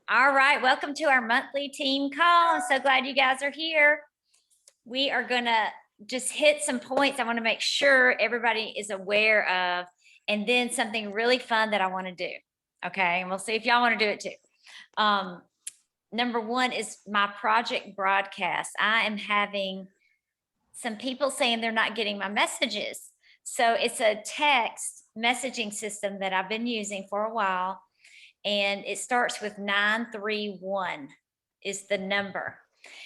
All right, welcome to our monthly team call. I'm so glad you guys are here. We are gonna just hit some points I want to make sure everybody is aware of, and then something really fun that I want to do. Okay, and we'll see if y'all want to do it too. Number one is my project broadcast. I am having some people saying they're not getting my messages. So it's a text messaging system that I've been using for a while. And it starts with 931 is the number.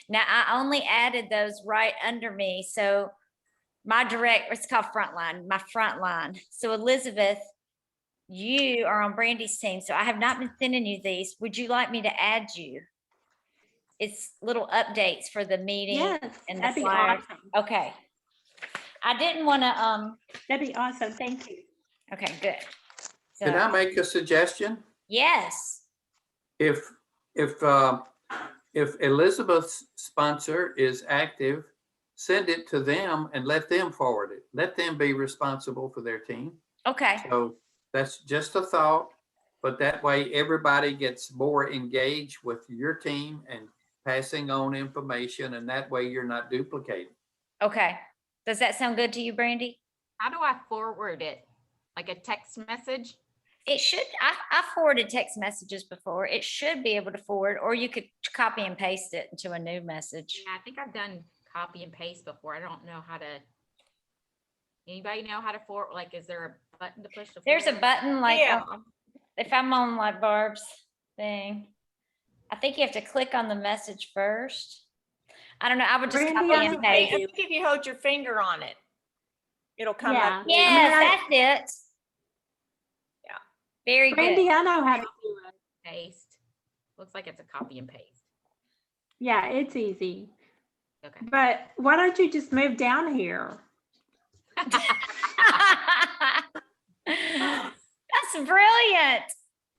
Now I only added those right under me. So my it's called Frontline, my Frontline. So Elizabeth, you are on Brandy's team. So I have not been sending you these. Would you like me to add you? It's little updates for the meeting. Yes, and that'd the be flyers. awesome. Okay. I didn't want to, That'd be awesome. Thank you. okay, good. So, Can I make a suggestion? yes. If Elizabeth's sponsor is active, send it to them and let them forward it. Let them be responsible for their team. Okay. So that's just a thought, but that way everybody gets more engaged with your team and passing on information, and that way you're not duplicating. Okay. Does that sound good to you, Brandy? How do I forward it? Like a text message? It should, I forwarded text messages before. It should be able to forward, or you could copy and paste it into a new message. Yeah, I think I've done copy and paste before. I don't know how to. Anybody know how to forward? Like, is there a button to push? There's a button like, Yeah. if I'm on like Barb's thing, I think you have to click on the message first. I don't know. I would just Brandy, copy and I paste. think if you hold your finger on it, it'll come Yeah. up. Yes, that's it. Yeah. Very Brandy, good. I know how to do it. Paste. Looks like it's a copy and paste. Yeah, it's easy. Okay. But why don't you just move down here? That's brilliant.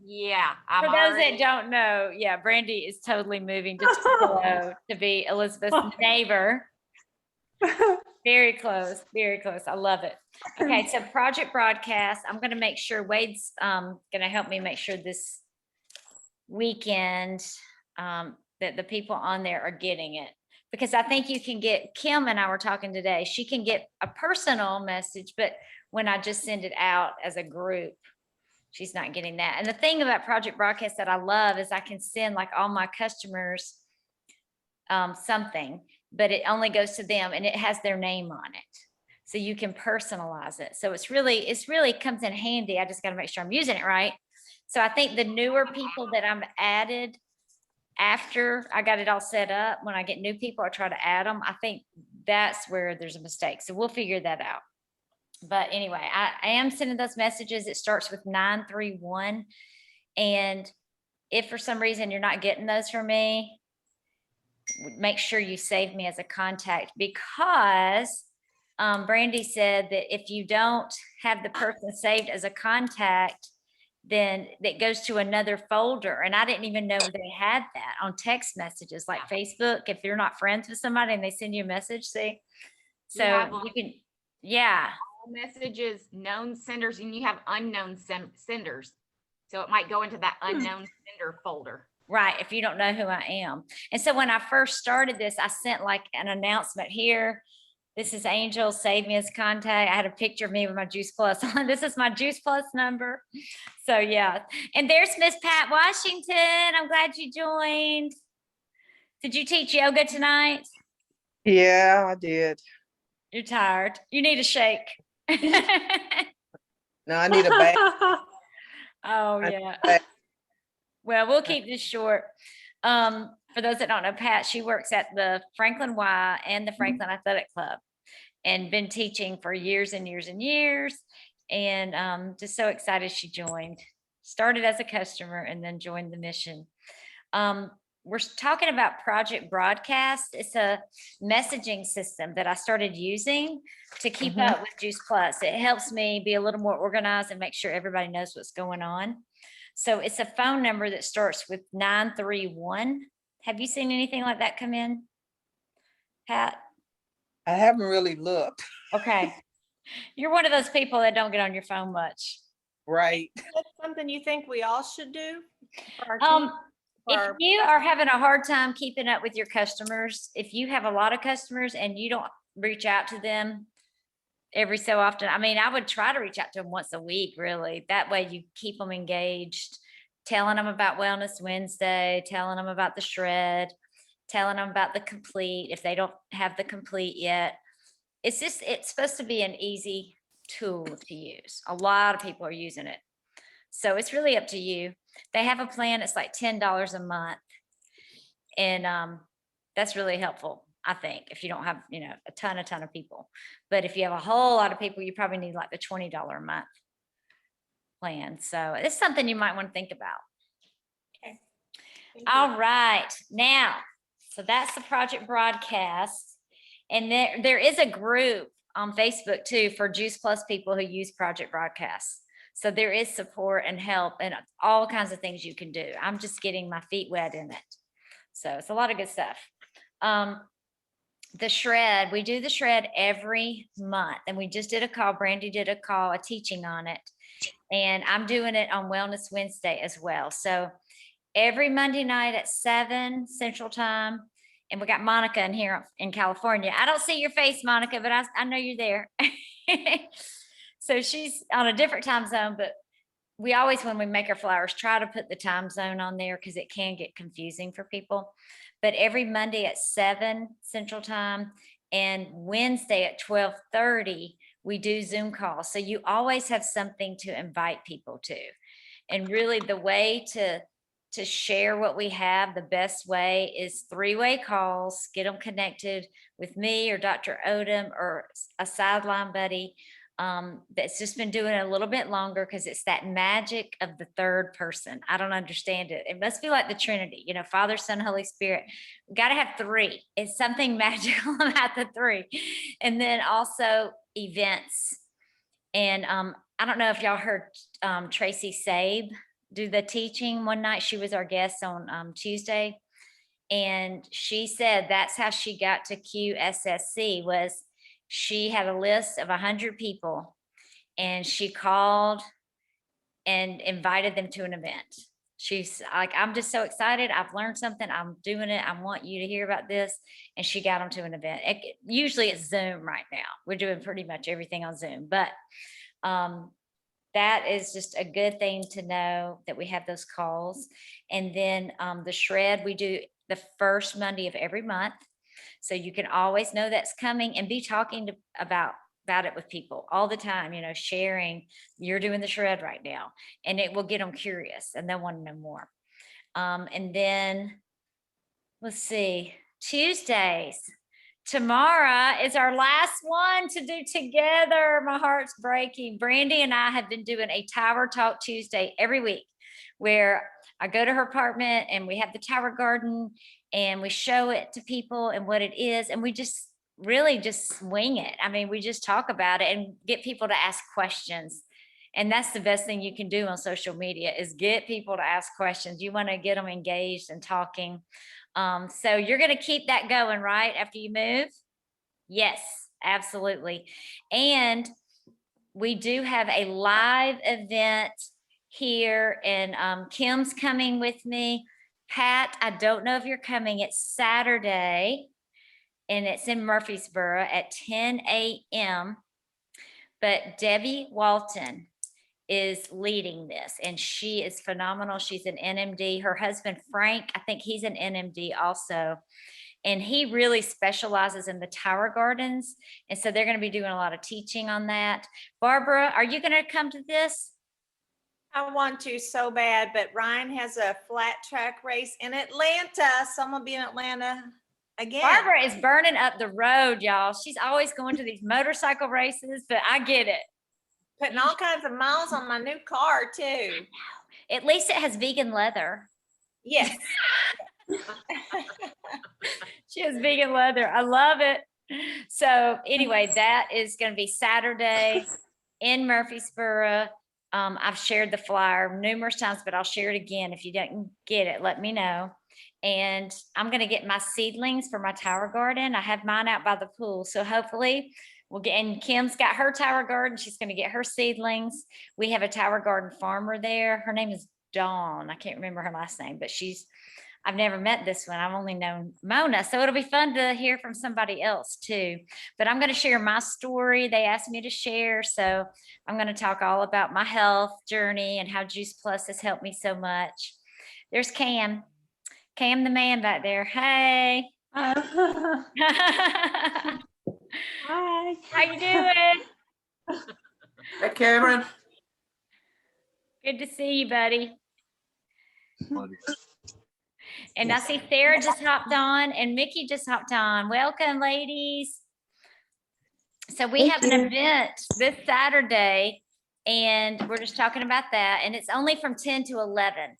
Yeah. For those that don't know, yeah, Brandy is totally moving just below to be Elizabeth's neighbor. Very close, very close. I love it. Okay, so project broadcast. I'm going to make sure Wade's going to help me make sure this weekend that the people on there are getting it, because I think you can get, Kim and I were talking today, she can get a personal message, but when I just send it out as a group, she's not getting that. And the thing about project broadcast that I love is I can send like all my customers something, but it only goes to them and it has their name on it. So you can personalize it. So it's really comes in handy. I just got to make sure I'm using it right. So I think the newer people that I'm added after I got it all set up, when I get new people, I try to add them. I think that's where there's a mistake. So we'll figure that out. But anyway, I am sending those messages. It starts with 931. And if for some reason you're not getting those from me, make sure you save me as a contact, because Brandy said that if you don't have the person saved as a contact, then that goes to another folder. And I didn't even know they had that on text messages like Facebook. If you're not friends with somebody and they send you a message, see? So you can, yeah. Messages, known senders, and you have unknown senders. So it might go into that unknown sender folder. Right, if you don't know who I am. And so when I first started this, I sent like an announcement here. This is Angel, save me as contact. I had a picture of me with my Juice Plus on. This is my Juice Plus number. So yeah. And there's Miss Pat Washington. I'm glad you joined. Did you teach yoga tonight? Yeah, I did. You're tired. You need a shake. No, I need a bath. Oh yeah. Well, we'll keep this short. For those that don't know, Pat, she works at the Franklin Y and the Franklin Athletic Club and been teaching for years and years and years. And just so excited she joined. Started as a customer and then joined the mission. We're talking about Project Broadcast. It's a messaging system that I started using to keep up with Juice Plus. It helps me be a little more organized and make sure everybody knows what's going on. So it's a phone number that starts with 931. Have you seen anything like that come in, Pat? I haven't really looked. Okay. You're one of those people that don't get on your phone much. Right. That's something you think we all should do? For our team? If for- you are having a hard time keeping up with your customers, if you have a lot of customers and you don't reach out to them every so often, I mean, I would try to reach out to them once a week, really. That way you keep them engaged, telling them about Wellness Wednesday, telling them about the shred, telling them about the complete if they don't have the complete yet. It's supposed to be an easy tool to use. A lot of people are using it. So it's really up to you. They have a plan, it's like $10 a month. And that's really helpful, I think, if you don't have, a ton of people. But if you have a whole lot of people, you probably need like the $20 a month plan. So it's something you might want to think about. Thank you. All right, now, so that's the project broadcast. And there is a group on Facebook too for Juice Plus people who use project broadcasts. So there is support and help and all kinds of things you can do. I'm just getting my feet wet in it. So it's a lot of good stuff. The shred, we do the shred every month. And we just did a call, Brandy did a call, a teaching on it. And I'm doing it on Wellness Wednesday as well. So every Monday night at 7 Central Time. And we got Monica in here in California. I don't see your face, Monica, but I know you're there. So she's on a different time zone, but we always, when we make our flyers, try to put the time zone on there because it can get confusing for people. But every Monday at 7 Central Time and Wednesday at 12:30, we do Zoom calls. So you always have something to invite people to. And really the way to share what we have, the best way is 3-way calls, get them connected with me or Dr. Odom or a sideline buddy that's just been doing it a little bit longer because it's that magic of the third person. I don't understand it. It must be like the Trinity, Father, Son, Holy Spirit. We got to have 3. It's something magical about the 3. And then also events. And I don't know if y'all heard Tracy Sabe do the teaching one night. She was our guest on Tuesday. And she said that's how she got to QSSC was she had a list of 100 people and she called and invited them to an event. She's like, I'm just so excited. I've learned something. I'm doing it. I want you to hear about this. And she got them to an event. Usually it's Zoom right now. We're doing pretty much everything on Zoom, but that is just a good thing to know that we have those calls. And then the shred, we do the first Monday of every month. So you can always know that's coming and be talking about it with people all the time, sharing, you're doing the shred right now, and it will get them curious and they'll want to know more. And then let's see, Tuesdays. Tomorrow is our last one to do together. My heart's breaking. Brandy and I have been doing a Tower Talk Tuesday every week where I go to her apartment and we have the Tower Garden and we show it to people and what it is. And we just really just swing it. I mean, we just talk about it and get people to ask questions. And that's the best thing you can do on social media is get people to ask questions. You want to get them engaged and talking. So you're going to keep that going, right? After you move? Yes, absolutely. And we do have a live event here and Kim's coming with me. Pat, I don't know if you're coming. It's Saturday and it's in Murfreesboro at 10 a.m. But Debbie Walton is leading this and she is phenomenal. She's an NMD. Her husband, Frank, I think he's an NMD also. And he really specializes in the Tower Gardens. And so they're going to be doing a lot of teaching on that. Barbara, are you going to come to this? I want to so bad, but Ryan has a flat track race in Atlanta, so I'm gonna be in Atlanta again. Barbara is burning up the road, y'all. She's always going to these motorcycle races, but I get it. Putting all kinds of miles on my new car too. At least it has vegan leather. Yes. She has vegan leather. I love it. So anyway, that is going to be Saturday in Murfreesboro. I've shared the flyer numerous times, but I'll share it again. If you didn't get it, let me know. And I'm going to get my seedlings for my Tower Garden. I have mine out by the pool. So hopefully we'll get, and Kim's got her Tower Garden. She's going to get her seedlings. We have a Tower Garden farmer there. Her name is Dawn. I can't remember her last name, but I've never met this one. I've only known Mona. So it'll be fun to hear from somebody else too. But I'm going to share my story. They asked me to share. So I'm going to talk all about my health journey and how Juice Plus has helped me so much. There's Cam. Cam the man back there. Hey. Hi. How you doing? Hey, Cameron. Good to see you, buddy. And I see Sarah just hopped on and Mickey just hopped on. Welcome, ladies. So we have an event this Saturday and we're just talking about that. And it's only from 10 to 11.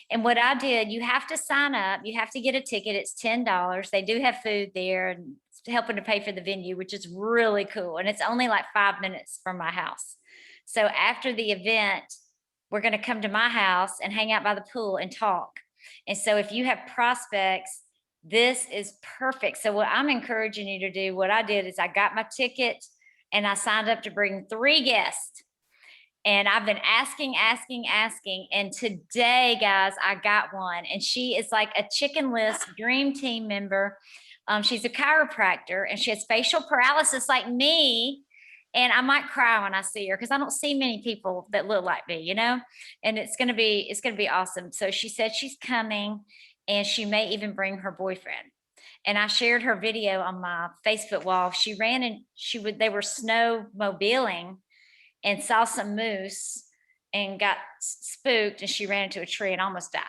And what I did, you have to sign up. You have to get a ticket. It's $10. They do have food there and helping to pay for the venue, which is really cool. And it's only like 5 minutes from my house. So after the event, we're going to come to my house and hang out by the pool and talk. And so if you have prospects, this is perfect. So what I'm encouraging you to do, what I did is I got my ticket and I signed up to bring 3 guests. And I've been asking. And today, guys, I got one. And she is like a chicken list dream team member. She's a chiropractor and she has facial paralysis like me. And I might cry when I see her because I don't see many people that look like me, you know, and it's going to be awesome. So she said she's coming and she may even bring her boyfriend. And I shared her video on my Facebook wall. She ran and they were snowmobiling and saw some moose and got spooked and she ran into a tree and almost died.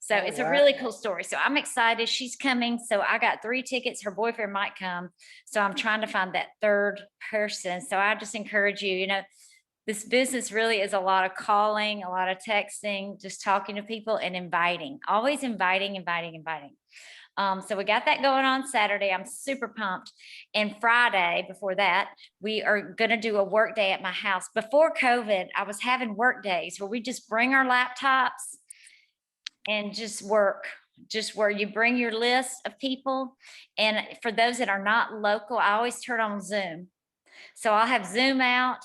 So Oh, it's a wow. really cool story. So I'm excited. She's coming. So I got 3 tickets. Her boyfriend might come. So I'm trying to find that 3rd person. So I just encourage you, you know, this business really is a lot of calling, a lot of texting, just talking to people and inviting, always inviting. So we got that going on Saturday. I'm super pumped. And Friday before that, we are going to do a work day at my house. Before COVID, I was having work days where we just bring our laptops and just work, just where you bring your list of people. And for those that are not local, I always turn on Zoom. So I'll have Zoom out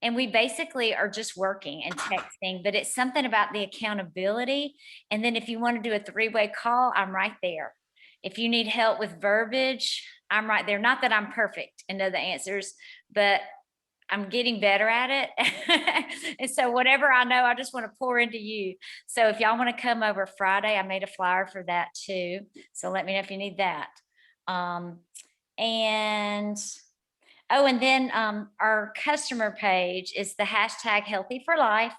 and we basically are just working and texting, but it's something about the accountability. And then if you want to do a 3-way call, I'm right there. If you need help with verbiage, I'm right there. Not that I'm perfect and know the answers, but I'm getting better at it. And so whatever I know, I just want to pour into you. So if y'all want to come over Friday, I made a flyer for that too. So let me know if you need that. And then our customer page is the hashtag Healthy for Life.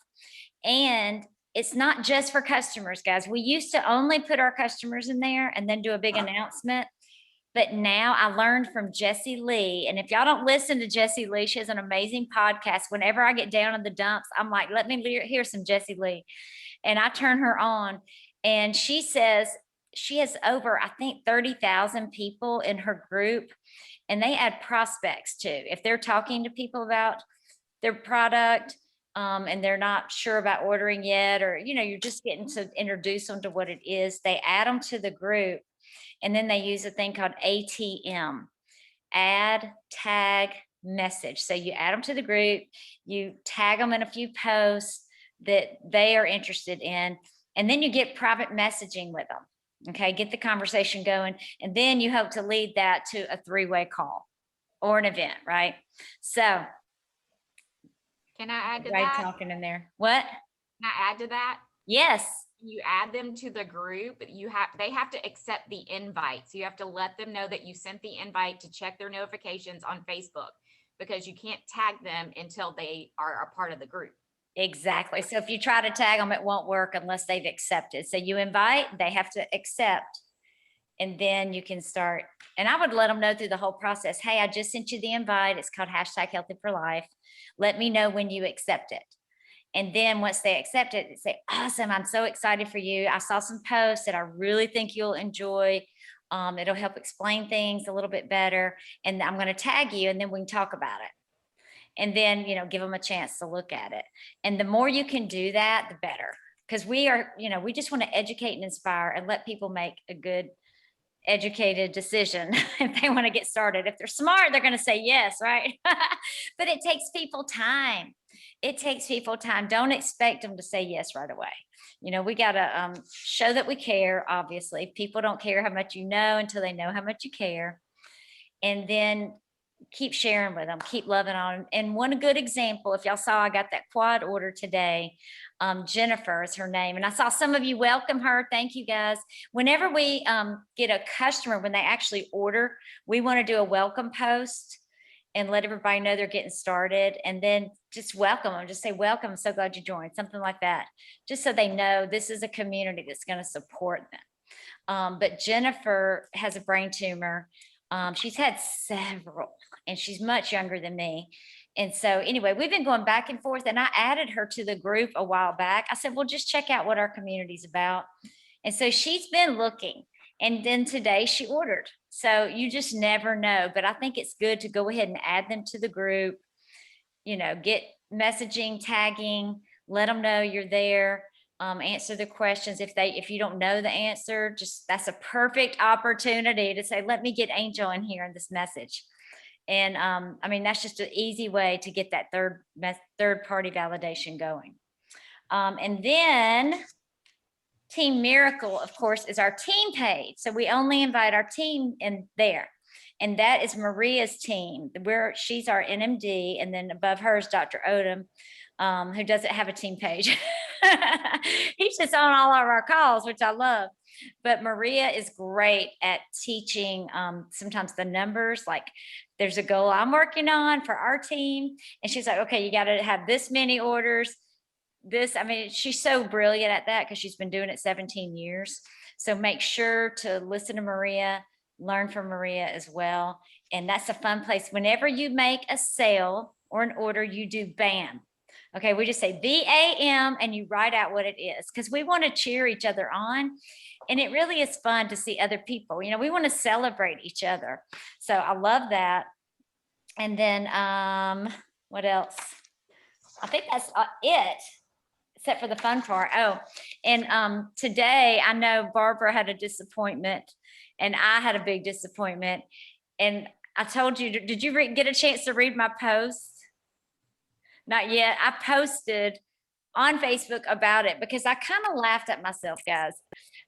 And it's not just for customers, guys. We used to only put our customers in there and then do a big announcement. But now I learned from Jessie Lee. And if y'all don't listen to Jessie Lee, she has an amazing podcast. Whenever I get down in the dumps, I'm like, let me hear some Jessie Lee. And I turn her on and she says she has over, I think, 30,000 people in her group. And they add prospects too. If they're talking to people about their product and they're not sure about ordering yet, or, you know, you're just getting to introduce them to what it is, they add them to the group. And then they use a thing called ATM, add, tag, message. So you add them to the group, you tag them in a few posts that they are interested in, and then you get private messaging with them. Okay, get the conversation going. And then you hope to lead that to a 3-way call or an event, right? So Can I add to right that? talking in there. What? Can I add to that? Yes. You add them to the group, they have to accept the invite. So you have to let them know that you sent the invite to check their notifications on Facebook, because you can't tag them until they are a part of the group. Exactly. So if you try to tag them, it won't work unless they've accepted. So you invite, they have to accept, and then you can start. And I would let them know through the whole process. Hey, I just sent you the invite. It's called hashtag Healthy for Life. Let me know when you accept it. And then once they accept it, they say, awesome, I'm so excited for you. I saw some posts that I really think you'll enjoy. It'll help explain things a little bit better. And I'm going to tag you and then we can talk about it. And then, you know, give them a chance to look at it. And the more you can do that, the better. Because we are, you know, we just want to educate and inspire and let people make a good educated decision if they want to get started. If they're smart, they're going to say yes, right? But it takes people time. It takes people time. Don't expect them to say yes right away. You know, we got to show that we care. Obviously, people don't care how much you know until they know how much you care. And then keep sharing with them, keep loving on them. And one good example, if y'all saw, I got that quad order today. Jennifer is her name. And I saw some of you welcome her. Thank you guys. Whenever we get a customer, when they actually order, we want to do a welcome post and let everybody know they're getting started, and then just welcome them. Just say, welcome, so glad you joined, something like that. Just so they know this is a community that's going to support them. But Jennifer has a brain tumor. She's had several, and she's much younger than me. And so anyway, we've been going back and forth, and I added her to the group a while back. I said, well, just check out what our community's about. And so she's been looking, and then today she ordered. So you just never know, but I think it's good to go ahead and add them to the group, you know, get messaging, tagging, let them know you're there. Answer the questions. If you don't know the answer, just that's a perfect opportunity to say, let me get Angel in here in this message. And I mean, that's just an easy way to get that third party validation going. And then Team Miracle, of course, is our team page. So we only invite our team in there. And that is Maria's team. She's our NMD. And then above her is Dr. Odom, who doesn't have a team page. He's just on all of our calls, which I love. But Maria is great at teaching sometimes the numbers. Like there's a goal I'm working on for our team. And she's like, okay, you got to have this many orders. I mean, she's so brilliant at that because she's been doing it 17 years. So make sure to listen to Maria, learn from Maria as well. And that's a fun place. Whenever you make a sale or an order, you do BAM. Okay, we just say BAM and you write out what it is, because we want to cheer each other on. And it really is fun to see other people. You know, we want to celebrate each other. So I love that. And then what else? I think that's it, except for the fun part. Oh, and today I know Barbara had a disappointment and I had a big disappointment. And I told you, did you get a chance to read my post? Not yet. I posted on Facebook about it because I kind of laughed at myself, guys.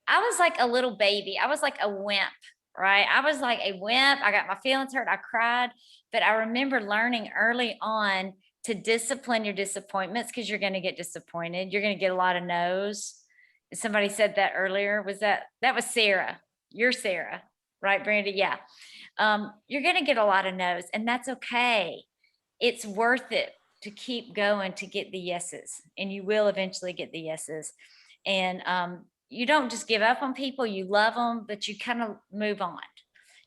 I was like a little baby. I was like a wimp, right? I was like a wimp. I got my feelings hurt. I cried. But I remember learning early on to discipline your disappointments, because you're going to get disappointed. You're going to get a lot of no's. Somebody said that earlier. That was Sarah? You're Sarah, right, Brandy? Yeah. You're going to get a lot of no's, and that's okay. It's worth it to keep going to get the yeses, and you will eventually get the yeses. And you don't just give up on people. You love them, but you kind of move on.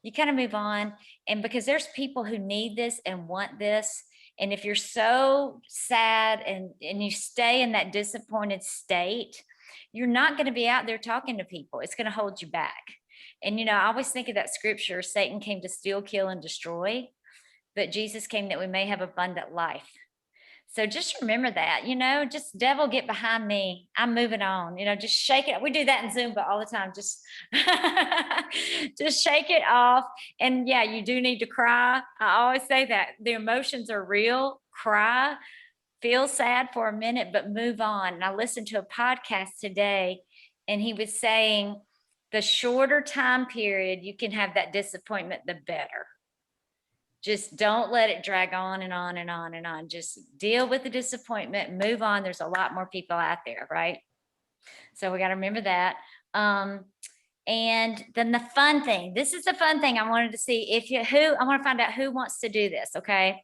You kind of move on. And because there's people who need this and want this. And if you're so sad and you stay in that disappointed state, you're not going to be out there talking to people. It's going to hold you back. And, you know, I always think of that scripture, Satan came to steal, kill, and destroy, but Jesus came that we may have abundant life. So just remember that, you know, just devil, get behind me. I'm moving on, you know, just shake it. We do that in Zumba all the time. Just, just shake it off. And yeah, you do need to cry. I always say that the emotions are real. Cry, feel sad for a minute, but move on. And I listened to a podcast today, and he was saying the shorter time period you can have that disappointment, the better. Just don't let it drag on and on and on and on. Just deal with the disappointment, move on. There's a lot more people out there, right? So we got to remember that. And then the fun thing, this is the fun thing I wanted to see I want to find out who wants to do this, okay?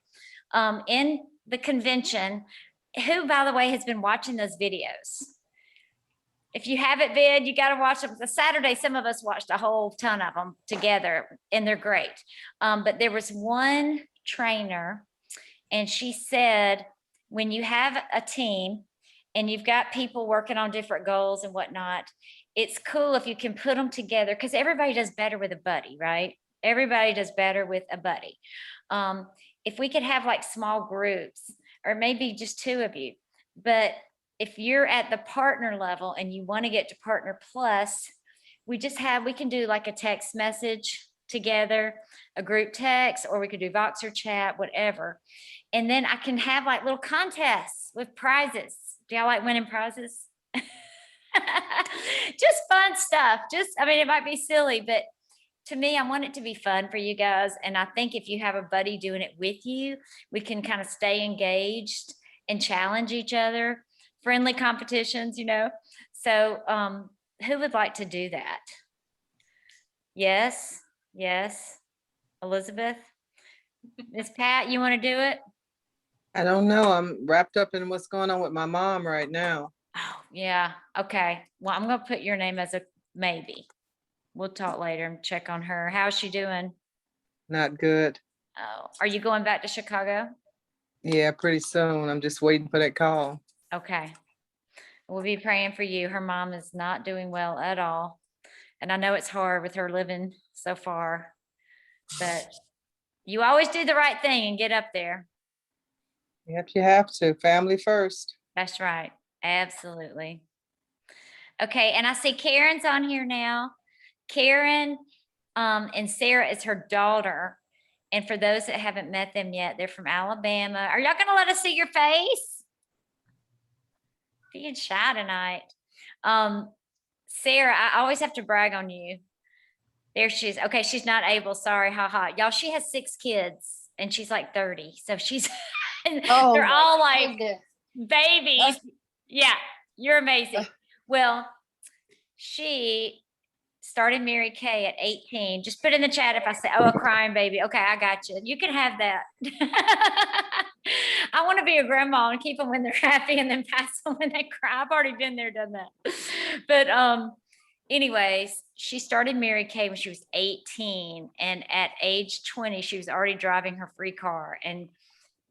In the convention, who, by the way, has been watching those videos? If you haven't been, you got to watch them. The Saturday, some of us watched a whole ton of them together, and they're great. But there was one trainer, and she said, when you have a team and you've got people working on different goals and whatnot, it's cool if you can put them together, because everybody does better with a buddy, right? Everybody does better with a buddy. If we could have like small groups, or maybe just two of you, but if you're at the partner level and you want to get to partner plus, we can do like a text message together, a group text, or we could do Voxer chat, whatever. And then I can have like little contests with prizes. Do y'all like winning prizes? Just fun stuff. I mean, it might be silly, but to me, I want it to be fun for you guys. And I think if you have a buddy doing it with you, we can kind of stay engaged and challenge each other. Friendly competitions, So who would like to do that? Yes. Elizabeth? Miss Pat, you want to do it? I don't know. I'm wrapped up in what's going on with my mom right now. Oh, yeah. Okay. Well, I'm going to put your name as a maybe. We'll talk later and check on her. How's she doing? Not good. Oh, are you going back to Chicago? Yeah, pretty soon. I'm just waiting for that call. Okay. We'll be praying for you. Her mom is not doing well at all. And I know it's hard with her living so far, but you always do the right thing and get up there. Yep, you have to. Family first. That's right. Absolutely. Okay. And I see Karen's on here now. Karen and Sarah is her daughter. And for those that haven't met them yet, they're from Alabama. Are y'all going to let us see your face? Being shy tonight. Sarah, I always have to brag on you. There she is. Okay, she's not able. Sorry, haha. Y'all, she has 6 kids and she's like 30. So she's, they're all like babies. Yeah, you're amazing. Well, she started Mary Kay at 18. Just put in the chat if I say, oh, a crying baby. Okay, I got you. You can have that. I want to be a grandma and keep them when they're happy and then pass them when they cry. I've already been there, done that. But anyways, she started Mary Kay when she was 18. And at age 20, she was already driving her free car. And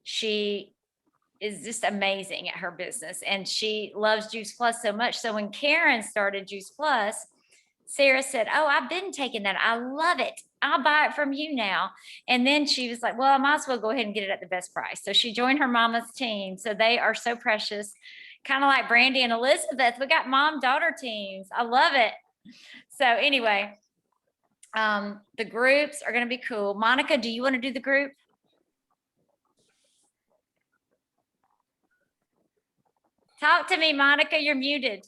she is just amazing at her business. And she loves Juice Plus so much. So when Karen started Juice Plus, Sarah said, oh, I've been taking that. I love it. I'll buy it from you now. And then she was like, well, I might as well go ahead and get it at the best price. So she joined her mama's team. So they are so precious, kind of like Brandy and Elizabeth. We got mom-daughter teams. I love it. So anyway, the groups are going to be cool. Monica, do you want to do the group? Talk to me, Monica. You're muted.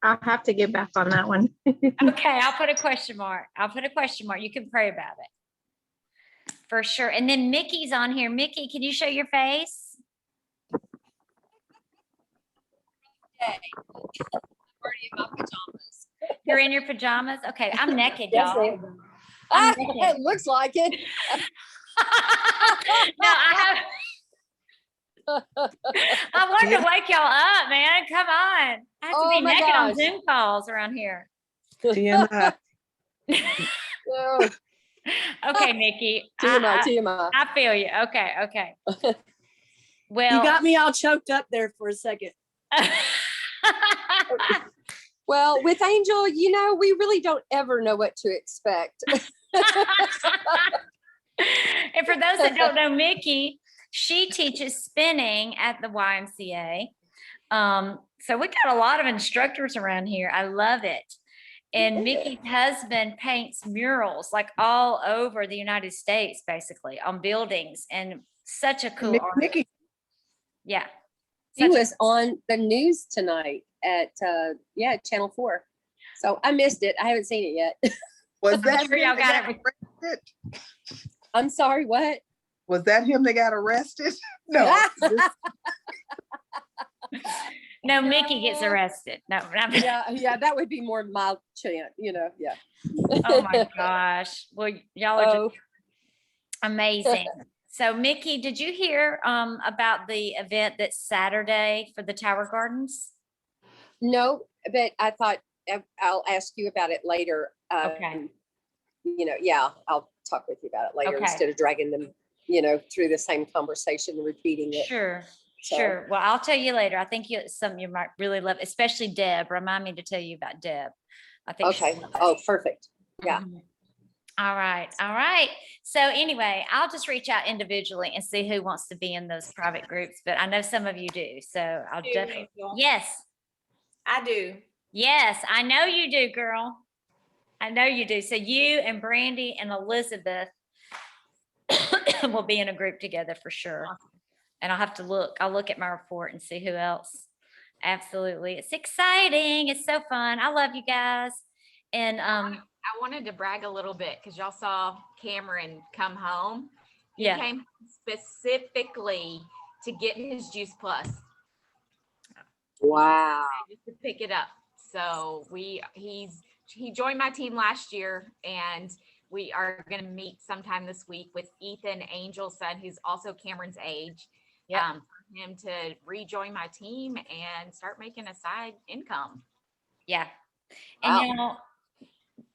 I'll have to get back on that one. Okay, I'll put a question mark. You can pray about it. For sure. And then Mickey's on here. Mickey, can you show your face? Okay. I'm already in my pajamas. You're in your pajamas? Okay, I'm naked, Yes, y'all. ma'am. Ah, it looks like it. No, I wanted to wake y'all up, man. Come on. I have to Oh be my naked on gosh. Zoom calls around here. TMI. Oh, Okay, Nikki. TMI, TMI. I feel you. Okay. Well, You got me all choked up there for a second. Well, with Angel, we really don't ever know what to expect. and for those that don't know Mickey, she teaches spinning at the YMCA. So we got a lot of instructors around here. I love it. And Mickey's husband paints murals like all over the United States, basically on buildings, and such a cool artist. Mickey, Yeah. He was on the news tonight at Channel 4. So I missed it. I haven't seen it yet. was that sure him y'all that got got arrested? I'm sorry, what? Was that him that got arrested? No. No, Mickey gets arrested. No, Yeah, that would be more my chant, yeah. Oh my gosh. Well, y'all are Oh, just amazing. So Mickey, did you hear about the event that's Saturday for the Tower Gardens? no, but I thought I'll ask you about it later. Okay. I'll talk with you about it later Okay. instead of dragging them, through the same conversation and repeating it. Sure. So- Sure. Well, I'll tell you later. I think it's something you might really love, especially Deb. Remind me to tell you about Deb. I think she'll Okay. love it. Oh, perfect. Yeah. Mhm. All right. So anyway, I'll just reach out individually and see who wants to be in those private groups, but I know some of you do. So I'll definitely, yes. I do. Yes, I know you do, girl. I know you do. So you and Brandy and Elizabeth will be in a group together for sure. And I'll have to look. I'll look at my report and see who else. Absolutely. It's exciting. It's so fun. I love you guys. And I wanted to brag a little bit because y'all saw Cameron come home. He yeah. came specifically to get his Juice Plus, Wow. just to pick it up. So he joined my team last year, and we are going to meet sometime this week with Ethan Angel's son, who's also Cameron's age. Yeah. For him to rejoin my team and start making a side income. Yeah. And Wow. you know,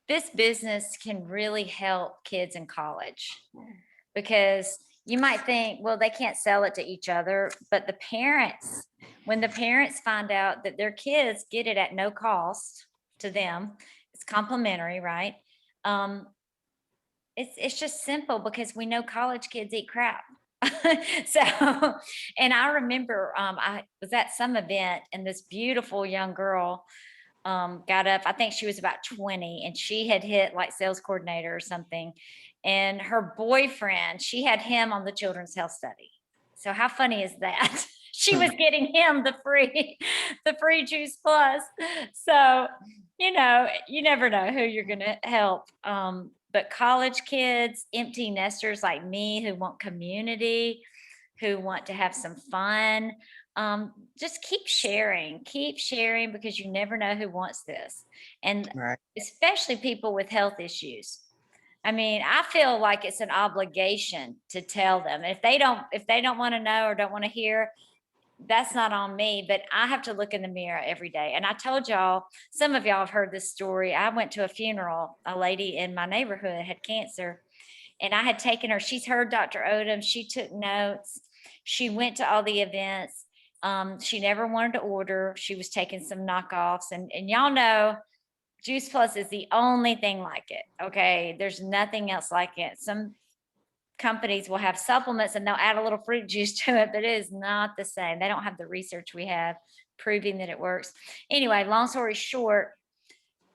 this business can really help kids in college because you might think, well, they can't sell it to each other, but the parents, when the parents find out that their kids get it at no cost to them, it's complimentary, right? It's just simple because we know college kids eat crap. So, and I remember I was at some event and this beautiful young girl got up. I think she was about 20 and she had hit like sales coordinator or something. And her boyfriend, she had him on the children's health study. So how funny is that? She was getting him the free Juice Plus. So, you know, you never know who you're going to help. But college kids, empty nesters like me who want community, who want to have some fun, just keep sharing because you never know who wants this. And Right. especially people with health issues. I mean, I feel like it's an obligation to tell them. If they don't want to know or don't want to hear, that's not on me, but I have to look in the mirror every day. And I told y'all, some of y'all have heard this story. I went to a funeral. A lady in my neighborhood had cancer, and I had taken her. She's heard Dr. Odom. She took notes. She went to all the events. She never wanted to order. She was taking some knockoffs, and y'all know Juice Plus is the only thing like it. Okay, there's nothing else like it. Some companies will have supplements and they'll add a little fruit juice to it, but it is not the same. They don't have the research we have proving that it works. Anyway, long story short,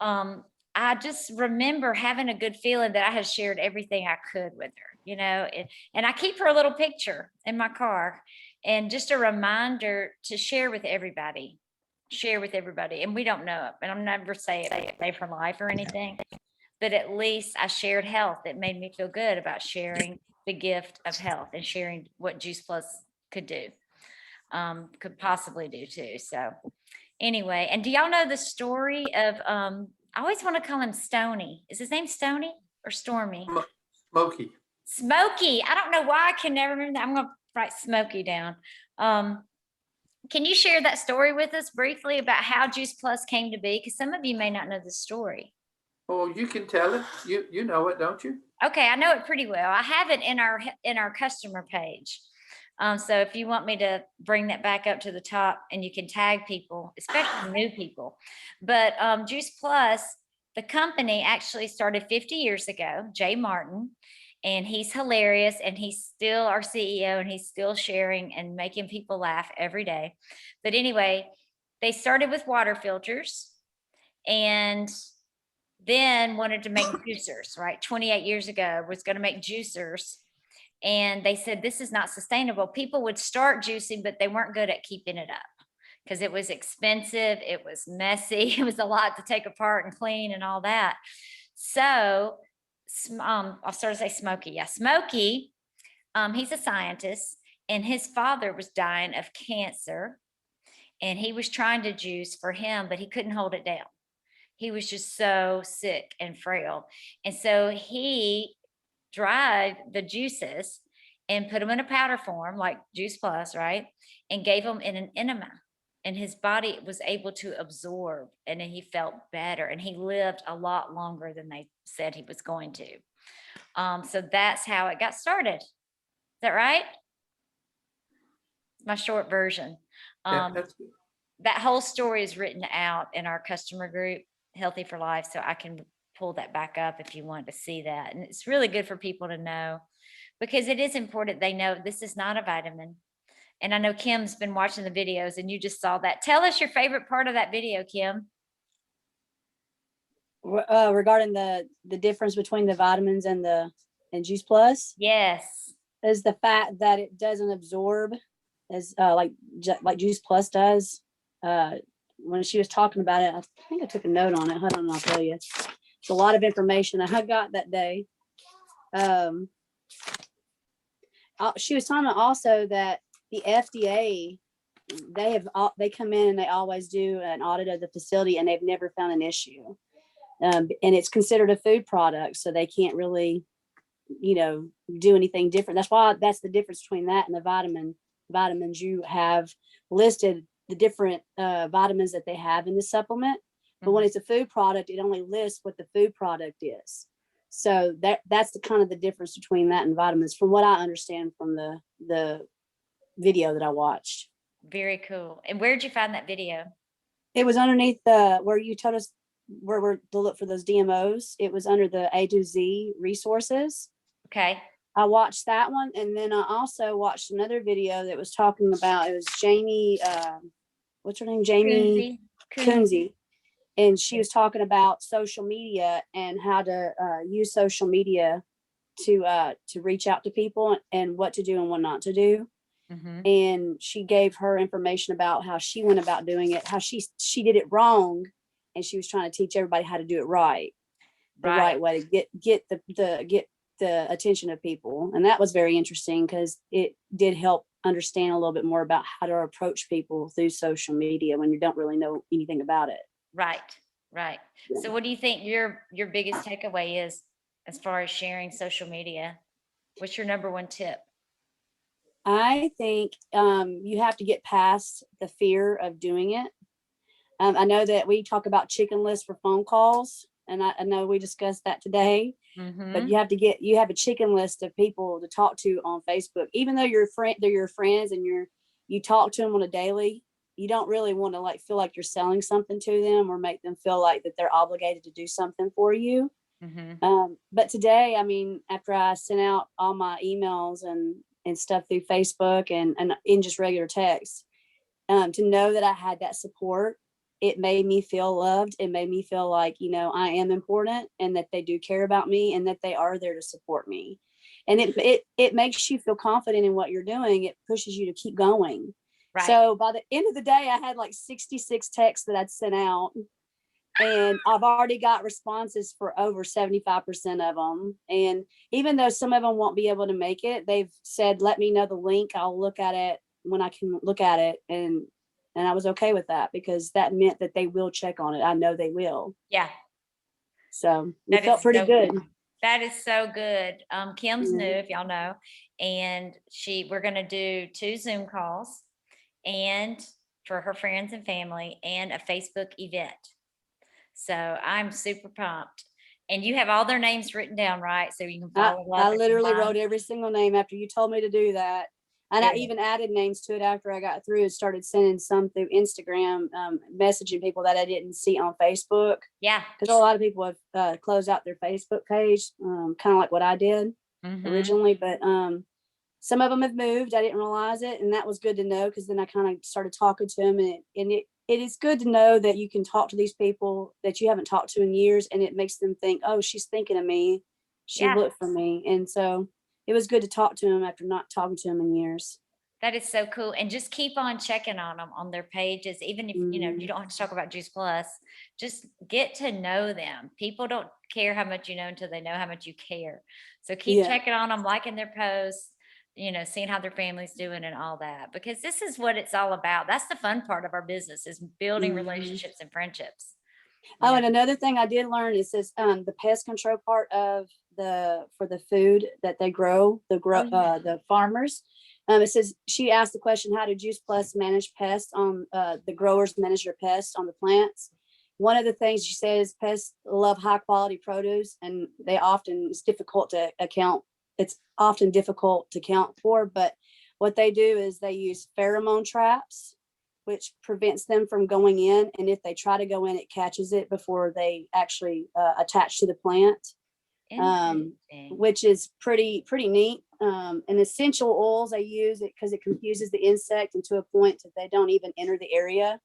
I just remember having a good feeling that I had shared everything I could with her, you know, and I keep her a little picture in my car and just a reminder to share with everybody. And we don't know it, and I'm never saying Save for Life or anything, but at least I shared health. It made me feel good about sharing the gift of health and sharing what Juice Plus could do, could possibly do too. So anyway, and do y'all know the story of, I always want to call him Stony. Is his name Stony or Stormy? Smokey. Smokey. I don't know why I can never remember that. I'm going to write Smokey down. Can you share that story with us briefly about how Juice Plus came to be? Because some of you may not know the story. Oh, you can tell it. You know it, don't you? Okay, I know it pretty well. I have it in our customer page. So if you want me to bring that back up to the top, and you can tag people, especially new people. But Juice Plus, the company actually started 50 years ago, Jay Martin, and he's hilarious, and he's still our CEO, and he's still sharing and making people laugh every day. But anyway, they started with water filters and then wanted to make juicers, right? 28 years ago was going to make juicers. And they said, this is not sustainable. People would start juicing, but they weren't good at keeping it up because it was expensive. It was messy. It was a lot to take apart and clean and all that. So I'll start to say Smokey. Yeah, Smokey, he's a scientist, and his father was dying of cancer, and he was trying to juice for him, but he couldn't hold it down. He was just so sick and frail. And so he dried the juices and put them in a powder form like Juice Plus, right? And gave them in an enema. And his body was able to absorb, and then he felt better, and he lived a lot longer than they said he was going to. So that's how it got started. Is that right? My short version. Yeah, that's good. That whole story is written out in our customer group, Healthy for Life. So I can pull that back up if you want to see that. And it's really good for people to know, because it is important they know this is not a vitamin. And I know Kim's been watching the videos and you just saw that. Tell us your favorite part of that video, Kim. Regarding the difference between the vitamins and Juice Plus Yes. is the fact that it doesn't absorb as like Juice Plus does. When she was talking about it, I think I took a note on it. Hold on, I'll tell you. It's a lot of information that I got that day. She was talking about also that the FDA, they come in and they always do an audit of the facility and they've never found an issue. And it's considered a food product, so they can't really, do anything different. That's the difference between that and the vitamins. You have listed the different vitamins that they have in the supplement, but when it's a food product, it only lists what the food product is. So that's the kind of the difference between that and vitamins, from what I understand from the video that I watched. Very cool. And where'd you find that video? It was underneath where you told us where we're to look for those DMOs. It was under the A to Z resources. Okay. I watched that one, and then I also watched another video that was talking about, it was Jamie, what's her name? Jamie Kunze. And she was talking about social media and how to use social media to reach out to people and what to do and what not to do. Mm-hmm. And she gave her information about how she went about doing it, how she did it wrong, and she was trying to teach everybody how to do it right, the right way to get the attention of people. And that was very interesting because it did help understand a little bit more about how to approach people through social media when you don't really know anything about it. Right. Yeah. So what do you think your biggest takeaway is as far as sharing social media? What's your number one tip? I think you have to get past the fear of doing it. I know that we talk about chicken lists for phone calls, and I know we discussed that today. Mm-hmm. But you have a chicken list of people to talk to on Facebook, even though they're your friends and you talk to them on a daily. You don't really want to feel like you're selling something to them or make them feel like that they're obligated to do something for you. Mm-hmm. But today, after I sent out all my emails and stuff through Facebook and in just regular text, to know that I had that support, it made me feel loved. It made me feel like, I am important and that they do care about me and that they are there to support me. And it makes you feel confident in what you're doing. It pushes you to keep going. Right. So by the end of the day, I had 66 texts that I'd sent out, and I've already got responses for over 75% of them. And even though some of them won't be able to make it, they've said, let me know the link. I'll look at it when I can look at it. And I was okay with that because that meant that they will check on it. I know they will. Yeah. So That it felt is pretty so good. That is so good. Kim's Mhm. new, if y'all know, and we're going to do 2 Zoom calls and for her friends and family and a Facebook event. So I'm super pumped. And you have all their names written down, right? So you can follow up. I literally wrote every single name after you told me to do that. And I even added names to it after I got through and started sending some through Instagram, messaging people that I didn't see on Facebook. Yeah. Because a lot of people have closed out their Facebook page, kind of like what I did originally. But some of them have moved. I didn't realize it. And that was good to know because then I kind of started talking to them. And it is good to know that you can talk to these people that you haven't talked to in years. And it makes them think, oh, she's thinking of me. She looked for me. And so it was good to talk to them after not talking to them in years. That is so cool. And just keep on checking on them on their pages. Even if, you don't have to talk about Juice Plus, just get to know them. People don't care how much you know until they know how much you care. So keep checking on them, liking their posts, seeing how their family's doing and all that, because this is what it's all about. That's the fun part of our business, is building relationships and friendships. Oh, and another thing I did learn is this, the pest control part of for the food that they grow, the farmers. It says, she asked the question, how do Juice Plus manage pests on the growers manage their pests on the plants? One of the things she says, pests love high quality produce, and it's difficult to account. It's often difficult to count for, but what they do is they use pheromone traps, which prevents them from going in. And if they try to go in, it catches it before they actually attach to the plant, which is pretty neat. an essential oils. They use it because it confuses the insect and to a point that they don't even enter the area.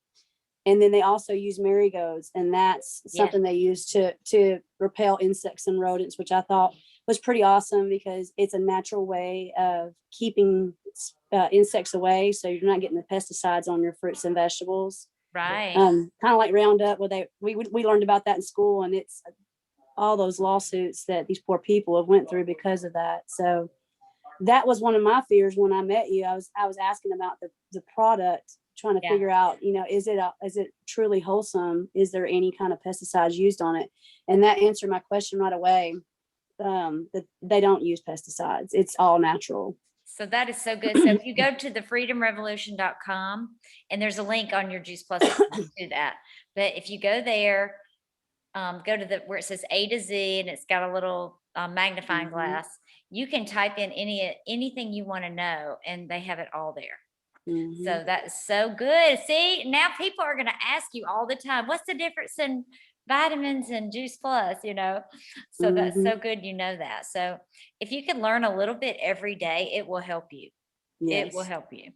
And then they also use marigolds, and that's something they use to repel insects and rodents, which I thought was pretty awesome because it's a natural way of keeping insects away. So you're not getting the pesticides on your fruits and vegetables. Right. Kind of like Roundup, where we learned about that in school, and it's all those lawsuits that these poor people have went through because of that. So that was one of my fears when I met you. I was asking about the product, trying to figure out, is it truly wholesome? Is there any kind of pesticides used on it? And that answered my question right away. That they don't use pesticides. It's all natural. So that is so good. So if you go to thefreedomrevolution.com, and there's a link on your Juice Plus to that. But if you go there, go to where it says A to Z, and it's got a little magnifying glass. You can type in anything you want to know, and they have it all there. So that is so good. See, now people are going to ask you all the time, what's the difference in vitamins and Juice Plus, So that's so good. You know that. So if you can learn a little bit every day, it will help you. Yes. It will help you.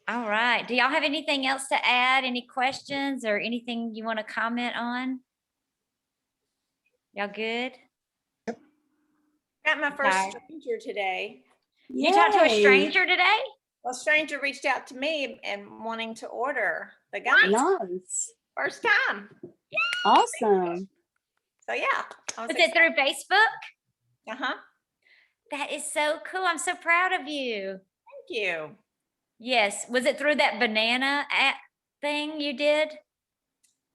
All right. Do y'all have anything else to add? Any questions or anything you want to comment on? Y'all good? Got my first Okay. stranger today. You talked to a stranger today? Well, a stranger reached out to me and wanting to order the gummies. Nice. First time. Awesome. So yeah. Was it through Facebook? Uh-huh. That is so cool. I'm so proud of you. Thank you. Yes. Was it through that banana app thing you did?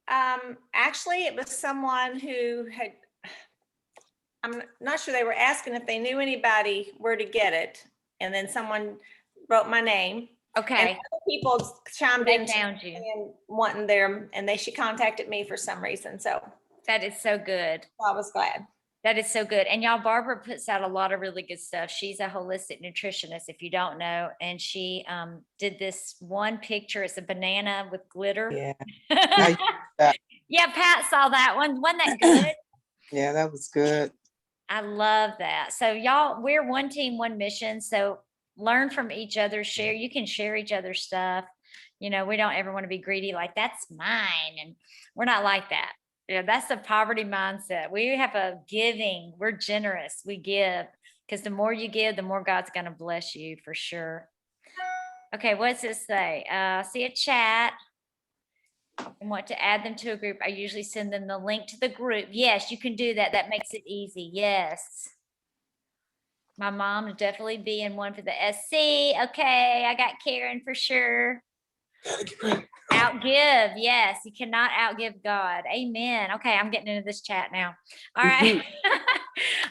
Actually, it was someone who I'm not sure, they were asking if they knew anybody where to get it. And then someone wrote my name. Okay. And other people chimed They in found you. and wanting their, and she contacted me for some reason. So That is so good. I was glad. That is so good. And y'all, Barbara puts out a lot of really good stuff. She's a holistic nutritionist, if you don't know. And she did this one picture. It's a banana with glitter. Yeah. Yeah, Pat saw that one. Wasn't that good? Yeah, that was good. I love that. So y'all, we're one team, one mission. So learn from each other, share. You can share each other's stuff. We don't ever want to be greedy, like that's mine. And we're not like that. That's the poverty mindset. We have a giving. We're generous. We give, because the more you give, the more God's going to bless you for sure. Okay, what's it say? See a chat. I want to add them to a group. I usually send them the link to the group. Yes, you can do that. That makes it easy. Yes. My mom would definitely be in one for the SC. Okay, I got Karen for sure. Outgive. Yes, you cannot outgive God. Amen. Okay, I'm getting into this chat now. All right.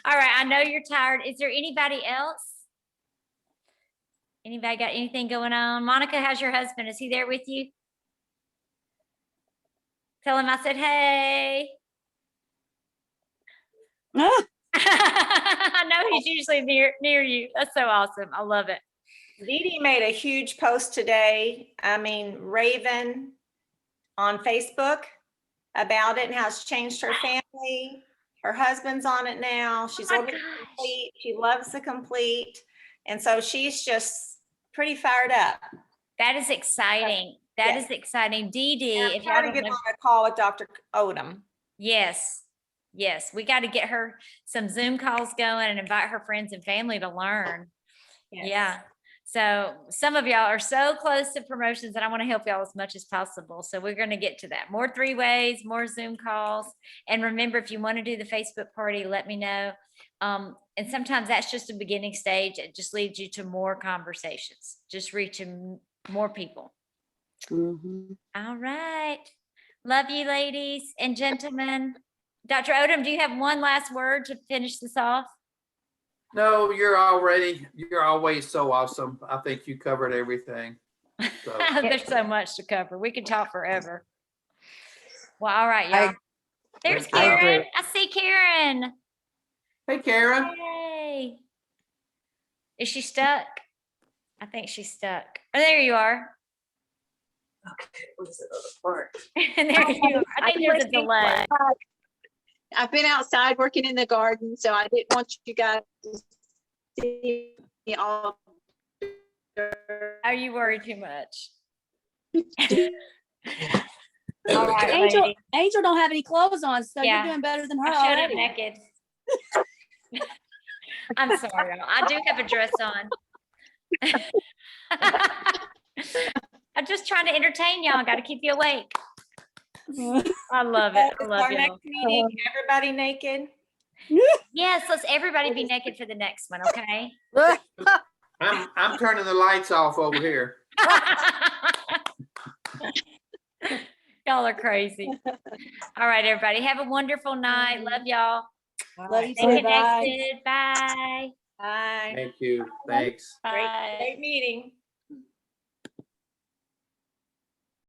All right, I know you're tired. Is there anybody else? Anybody got anything going on? Monica, how's your husband? Is he there with you? Tell him I said, hey. I know he's usually near you. That's so awesome. I love it. Dee Dee made a huge post today. Raven on Facebook about it and how it's changed her family. Her husband's on it now. She's ordered the complete. She loves the complete. And so she's just pretty fired up. That is exciting. That is exciting. Dee Dee, I'm if y'all trying to don't get know, on a call with Dr. Odom. yes, we got to get her some Zoom calls going and invite her friends and family to learn. Yes. Yeah. So some of y'all are so close to promotions, and I want to help y'all as much as possible. So we're going to get to that. More 3-ways, more Zoom calls. And remember, if you want to do the Facebook party, let me know. And sometimes that's just a beginning stage. It just leads you to more conversations, just reaching more people. All right. Love you, ladies and gentlemen. Dr. Odom, do you have one last word to finish this off? No, you're always so awesome. I think you covered everything. So. There's so much to cover. We could talk forever. Well, all right, y'all. There's Karen. I see Karen. Hey, Karen. Hey. Is she stuck? I think she's stuck. Oh, there you are. Okay, what's the other part? And there you are. I think there's a delay. I've been outside working in the garden, so I didn't want you guys to see all. Oh, you worry too much. All right, Angel, lady. Angel don't have any clothes on, so Yeah. you're doing better than her I showed up already. naked. I'm sorry, y'all. I do have a dress on. I'm just trying to entertain y'all. Got to keep you awake. I love it. I love Our y'all. next meeting, everybody naked. Yes, let's everybody be naked for the next one, okay? I'm turning the lights off over here. Y'all are crazy. All right, everybody. Have a wonderful night. Love y'all. Love you Stay too. Bye. connected. Bye. Bye. Thank you. Thanks. Great meeting.